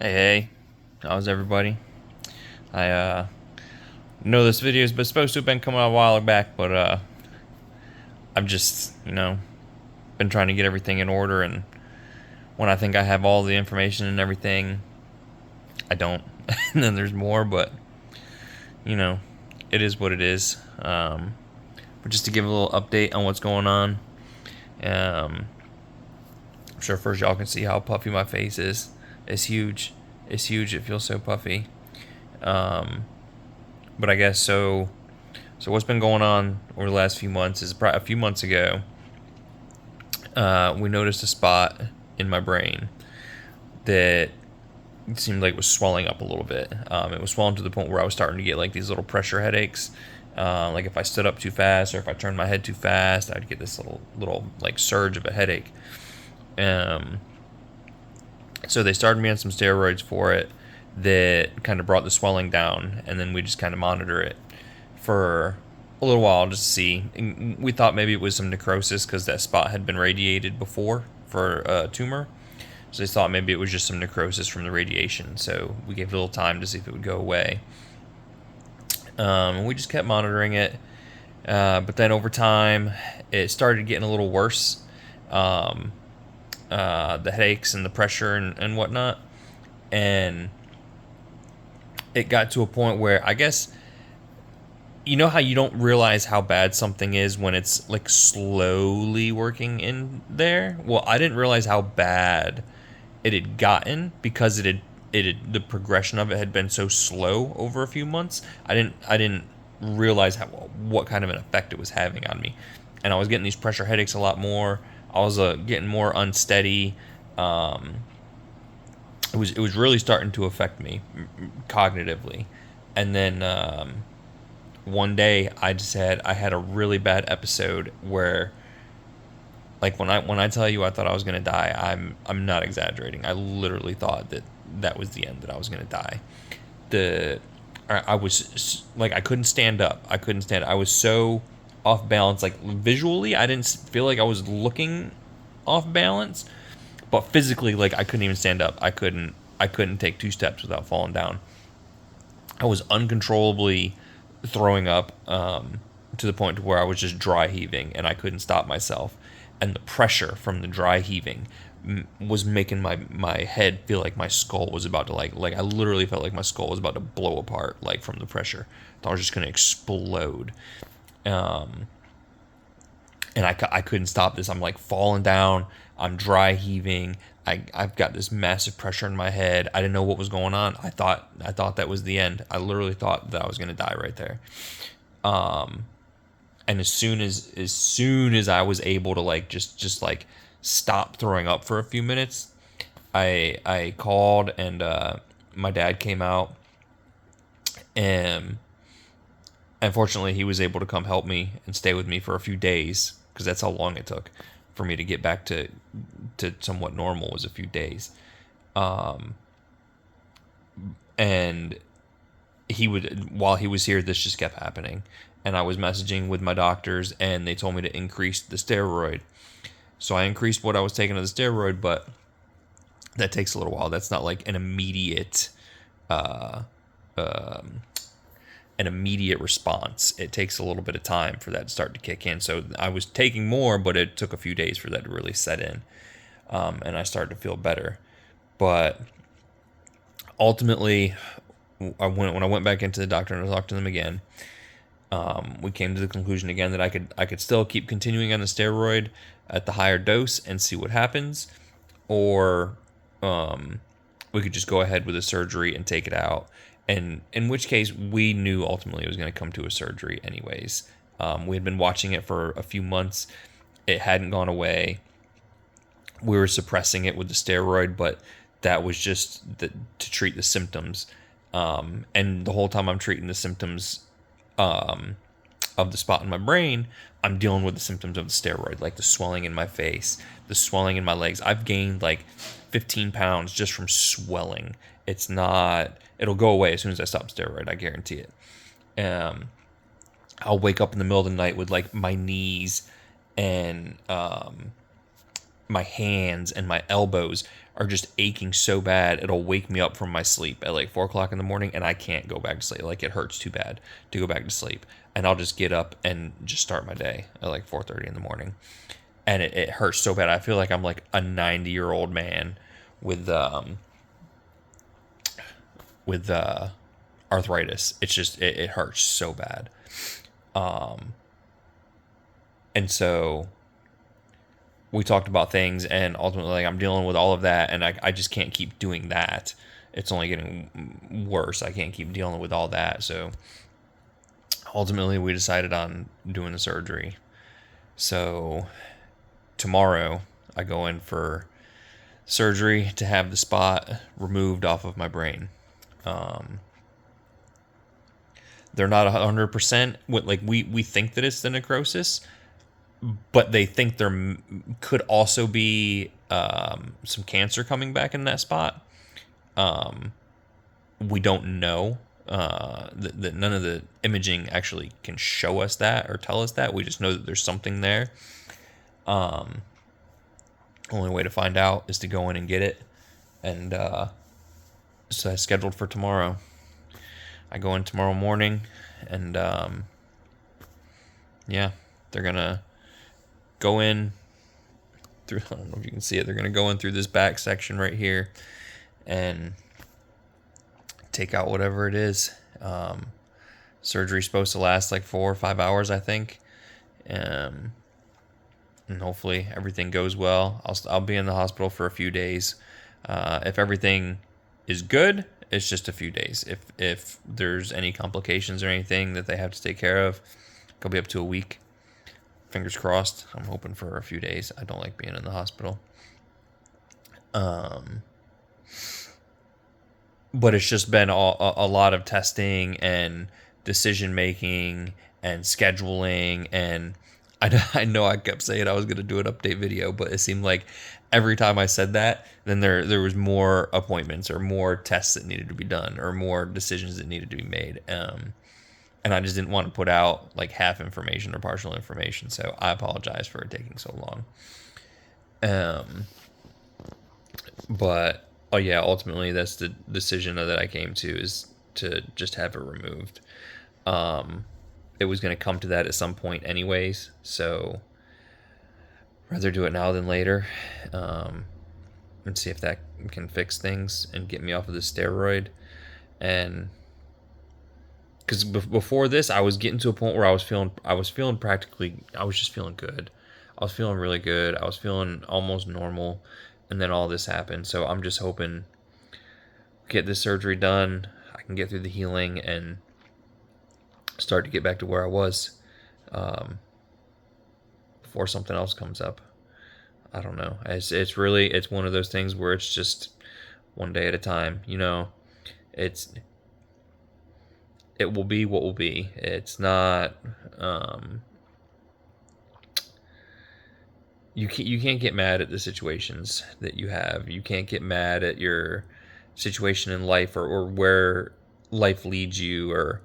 Hey, how's everybody? I know this video is supposed to have been coming out a while back, but I've just, been trying to get everything in order, and when I think I have all the information and everything, I don't. And then there's more, but you know, it is what it is. But just to give a little update on what's going on, um, I'm sure first y'all can see how puffy my face is. It's huge. It's huge. It feels so puffy. Um, but I guess so. So what's been going on over the last few months is probably a few months ago. We noticed a spot in my brain that seemed like it was swelling up a little bit. It was swelling to the point where I was starting to get like these little pressure headaches. Like if I stood up too fast or if I turned my head too fast, I'd get this little like surge of a headache. So they started me on some steroids for it that kind of brought the swelling down, and then we just kind of monitor it for a little while just to see. And we thought maybe it was some necrosis because that spot had been radiated before for a tumor. So they thought maybe it was just some necrosis from the radiation. So we gave it a little time to see if it would go away. And we just kept monitoring it. But then over time, it started getting a little worse. The headaches and the pressure and whatnot. And it got to a point where I guess, you know how you don't realize how bad something is when it's like slowly working in there? Well, I didn't realize how bad it had gotten because the progression of it had been so slow over a few months. I didn't realize what kind of an effect it was having on me. And I was getting these pressure headaches a lot more. I was getting more unsteady. It was really starting to affect me cognitively. And then one day I had a really bad episode where, like, when I tell you I thought I was gonna die, I'm not exaggerating. I literally thought that was the end, that I was gonna die. I was like, I couldn't stand up. I was so off balance. Like, visually, I didn't feel like I was looking off balance, but physically, like, I couldn't even stand up. I couldn't take 2 steps without falling down. I was uncontrollably throwing up, to the point where I was just dry heaving and I couldn't stop myself. And the pressure from the dry heaving was making my head feel like my skull was about to like I literally felt like my skull was about to blow apart, like, from the pressure. I thought I was just going to explode. And I couldn't stop this. I'm like falling down. I'm dry heaving. I've got this massive pressure in my head. I didn't know what was going on. I thought that was the end. I literally thought that I was gonna die right there. And as soon as I was able to like just like stop throwing up for a few minutes, I called, and my dad came out, and unfortunately he was able to come help me and stay with me for a few days, because that's how long it took for me to get back to somewhat normal, was a few days. And while he was here, this just kept happening. And I was messaging with my doctors, and they told me to increase the steroid. So I increased what I was taking of the steroid, but that takes a little while. That's not like an immediate response. It takes a little bit of time for that to start to kick in. So I was taking more, but it took a few days for that to really set in. And I started to feel better. But ultimately, when I went back into the doctor and I talked to them again, we came to the conclusion again that I could still keep continuing on the steroid at the higher dose and see what happens, or we could just go ahead with the surgery and take it out. And in which case, we knew ultimately it was going to come to a surgery anyways. We had been watching it for a few months. It hadn't gone away. We were suppressing it with the steroid, but that was just to treat the symptoms. And the whole time I'm treating the symptoms of the spot in my brain, I'm dealing with the symptoms of the steroid, like the swelling in my face, the swelling in my legs. I've gained like 15 pounds just from swelling. It'll go away as soon as I stop steroid, I guarantee it. I'll wake up in the middle of the night with like my knees and my hands and my elbows are just aching so bad it'll wake me up from my sleep at like 4 o'clock in the morning, and I can't go back to sleep. Like, it hurts too bad to go back to sleep, and I'll just get up and just start my day at like 4:30 in the morning, and it hurts so bad. I feel like I'm like a 90-year-old man with with arthritis. It's just it hurts so bad, and so we talked about things, and ultimately, like, I'm dealing with all of that, and I just can't keep doing that. It's only getting worse. I can't keep dealing with all that. So ultimately, we decided on doing the surgery. So tomorrow, I go in for surgery to have the spot removed off of my brain. They're not 100%. Like, we think that it's the necrosis, but they think there could also be some cancer coming back in that spot. We don't know. That none of the imaging actually can show us that or tell us that. We just know that there's something there. Only way to find out is to go in and get it. And so I scheduled for tomorrow. I go in tomorrow morning, and yeah, they're gonna go in through. I don't know if you can see it. They're gonna go in through this back section right here, and take out whatever it is. Surgery's supposed to last like 4 or 5 hours, I think, and hopefully everything goes well. I'll be in the hospital for a few days. If everything is good, it's just a few days. If there's any complications or anything that they have to take care of, it could be up to a week. Fingers crossed. I'm hoping for a few days. I don't like being in the hospital. But it's just been a lot of testing and decision making and scheduling, and I know I kept saying I was going to do an update video, but it seemed like every time I said that, then there was more appointments or more tests that needed to be done or more decisions that needed to be made. And I just didn't want to put out like half information or partial information, so I apologize for it taking so long. But oh yeah, ultimately that's the decision that I came to, is to just have it removed. It was going to come to that at some point anyways, so rather do it now than later, and see if that can fix things and get me off of the steroid. And because before this, I was getting to a point where I was feeling practically, I was just feeling good. I was feeling really good. I was feeling almost normal, and then all this happened. So I'm just hoping, get this surgery done, I can get through the healing and start to get back to where I was, before something else comes up. I don't know. It's really, it's one of those things where it's just one day at a time. It's it will be what will be. It's not. You can't get mad at the situations that you have. You can't get mad at your situation in life, or where life leads you, or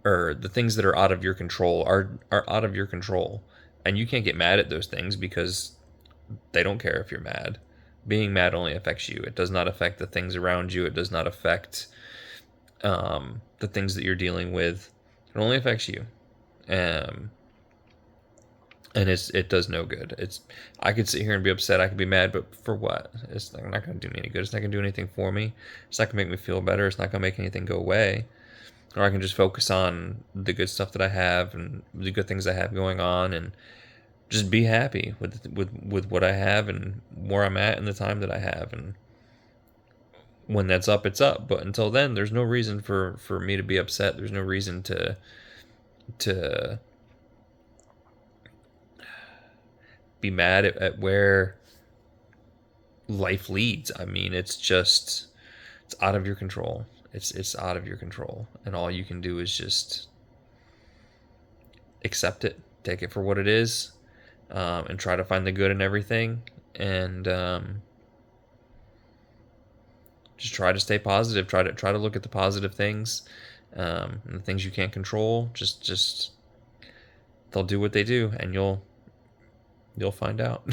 the things that are out of your control are out of your control, and you can't get mad at those things because they don't care if you're mad. Being mad only affects you. It does not affect the things around you. It does not affect the things that you're dealing with. It only affects you. And it does no good. I could sit here and be upset. I could be mad, but for what? It's not going to do me any good. It's not going to do anything for me. It's not going to make me feel better. It's not going to make anything go away. Or I can just focus on the good stuff that I have and the good things I have going on, and just be happy with what I have and where I'm at and the time that I have. And when that's up, it's up. But until then, there's no reason for me to be upset. There's no reason to be mad at where life leads. I mean, it's out of your control. It's out of your control, and all you can do is just accept it, take it for what it is, and try to find the good in everything, and just try to stay positive. Try to look at the positive things, and the things you can't control. Just they'll do what they do, and you'll find out.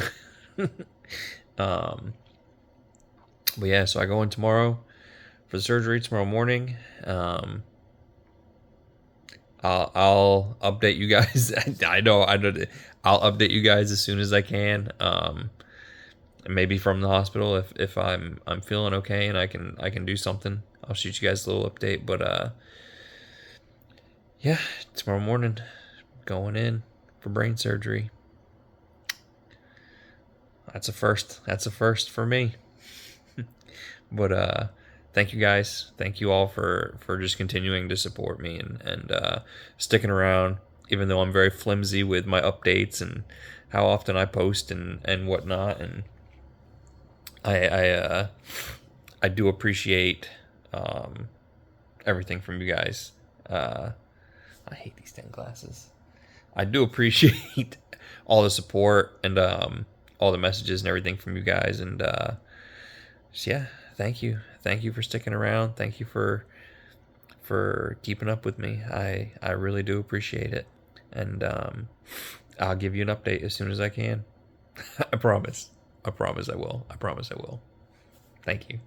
But yeah, so I go in tomorrow for the surgery tomorrow morning. I'll update you guys. I know I know. I'll update you guys as soon as I can. Maybe from the hospital if I'm feeling okay and I can do something. I'll shoot you guys a little update. But yeah, tomorrow morning going in for brain surgery. That's a first. That's a first for me. But thank you guys. Thank you all for just continuing to support me and sticking around, even though I'm very flimsy with my updates and how often I post and whatnot. And I I do appreciate um, everything from you guys. Uh, I hate these 10 glasses. I do appreciate all the support and all the messages and everything from you guys. And so yeah, thank you for sticking around. Thank you for keeping up with me. I really do appreciate it. And I'll give you an update as soon as I can. I promise. I promise I will. I promise I will. Thank you.